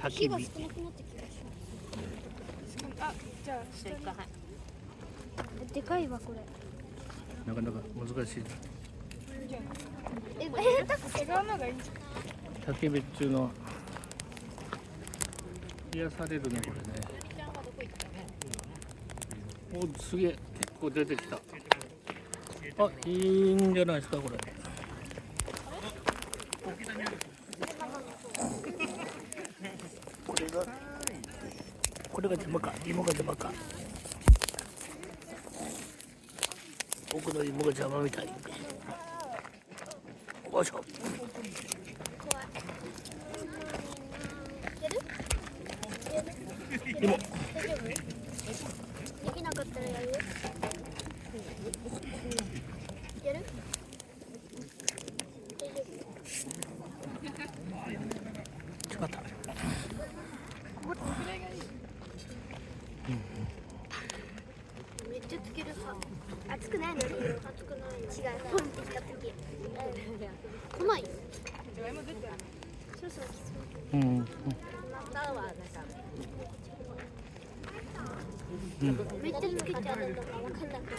火が少なくなった気がします。あ、じゃあ下にでかいわこれ。なかなか難しい。違うのがいいんじゃ焚き火中の癒されるねこれね。お、すげえ、結構出てきた。あ、いいんじゃないですかこれ。これが邪魔か、芋が邪魔か。僕の芋が邪魔みたい。よいしょ。芋。できなかったらやる？やる？違った。めっちゃつける派。熱くないの？熱くない。違う。ポンってきた時。来ないよ。そうそう。うん。めっちゃつけちゃうのかわかんなくな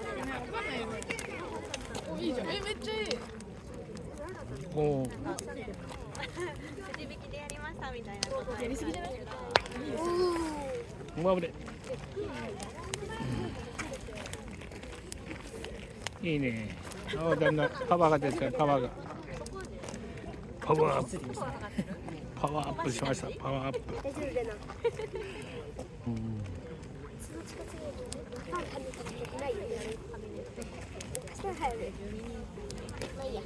る。ん。いいじゃん。めっちゃいい。おお。くじ引きでやりましたみたいなことやりすぎじゃない？うまぶれ。いいね。あ、だんだんパワーが出てる。パワーが。パワーアップ。パワーアップしました。パワーアップ。大丈夫だな。うん。その近くにパン食べたことないよね。したら入る。まあいいや。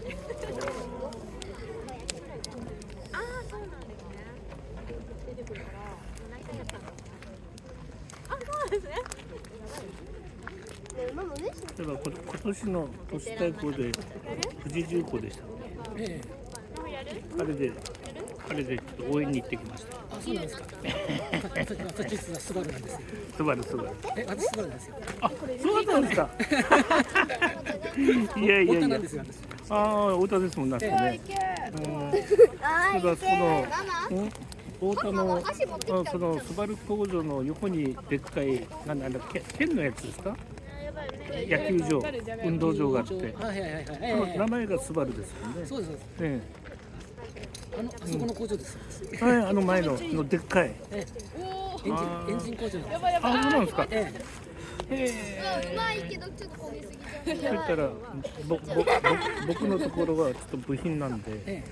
ああ、そうなんですね。出てくるから泣いちゃったの。あ、そうなんですね。ね、ママね。例えば今年の都市対抗で富士重工でした。あれでちょっと応援に行ってきました。あ、そうなんですか。私実はスバルなんですよ。スバル。私スバルですよ。あ、そうなんですか。いやいやいや太田なん。ですよ、私。ああ、太田ですもんなってね。あただそのママ。太田のそのスバル工場の横にでっかいなんだ県のやつですか？野球場、運動場があって、はいはいはいそのはい。名前がスバルですよね。そうですそうです。えあそこの工場です。え、はい、あの前のでっかい。エンジン工場なんです。やばいやばい。あ、そうなんですか。えうまいけどちょっと焦げすぎちゃう。そしたら僕のところはちょっと部品なんで、え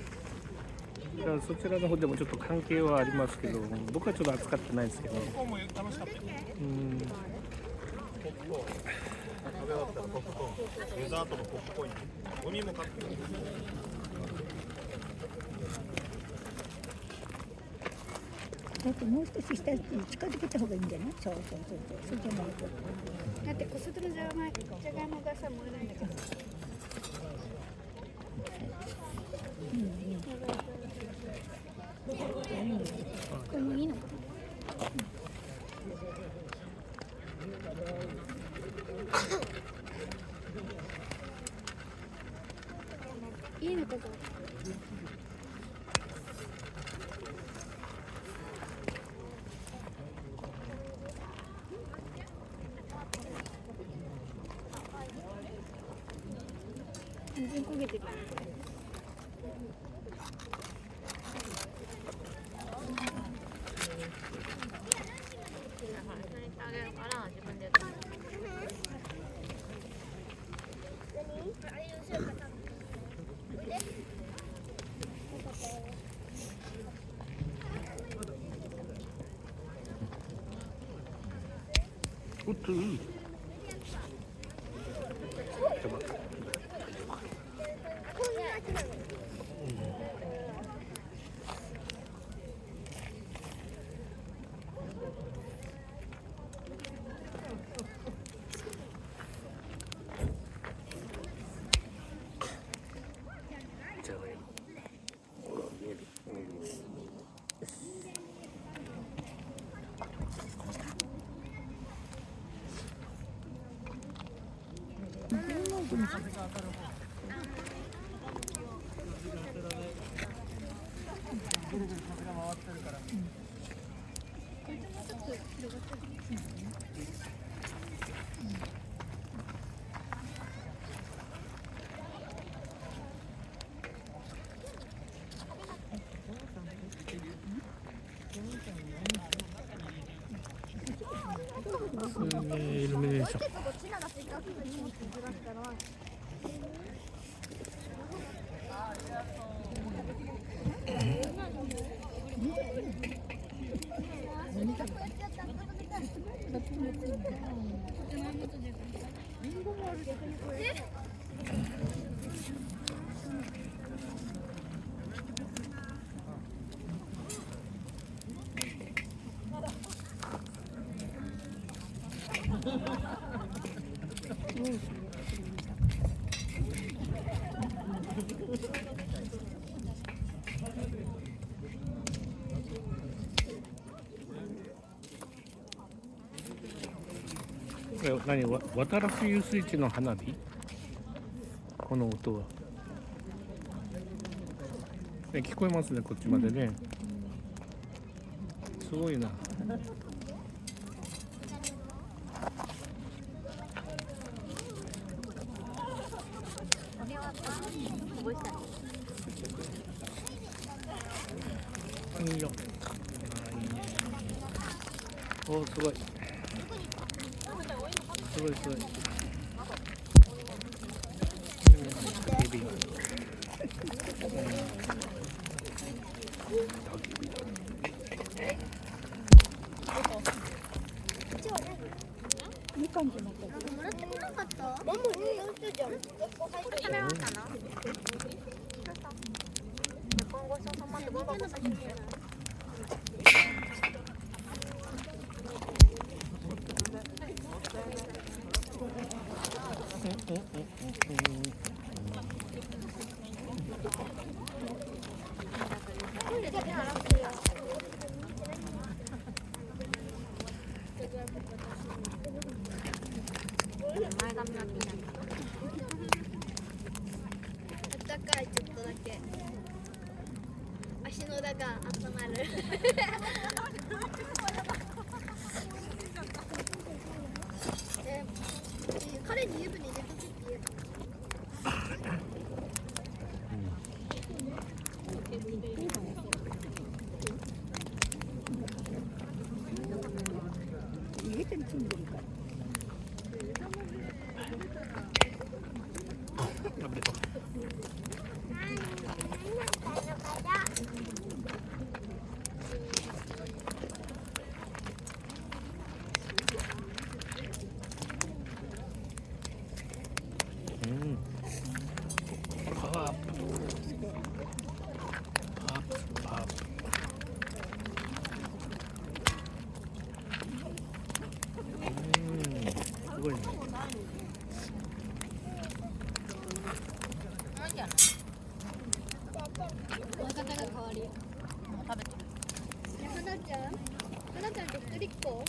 だからそちらの方でもちょっと関係はありますけど、僕はちょっと扱ってないですけど。食べ終わったらポップコーン、デザートのポップコーン、ゴミも買ってる。だってもう少し下に近づけた方がいいんじゃない？そうそうじゃないと。だってこすってるじゃがいもがさ燃えないんだけど。これもいいのかな。いいのかな。全然焦げてる。あげるから自分でやおっと。回ってイルミネーション。こっちならせっかくの荷物ずらしたら何渡良冬水地の花火？この音は、ね、聞こえますね、こっちまでね。すごいな。いいよ。お、すごい。すごいすごい。いい感じになった。もらってこなかったママ入院してじゃん食べましたな。今後そのままでご飯食べて。前髪は気になる。あったかいちょっとだけ足の裏が温まる彼に湯船入れとけって言う入れてるつんでるから。すごいね。親方が変わるよ。食べてる。花ちゃんって一人っ子？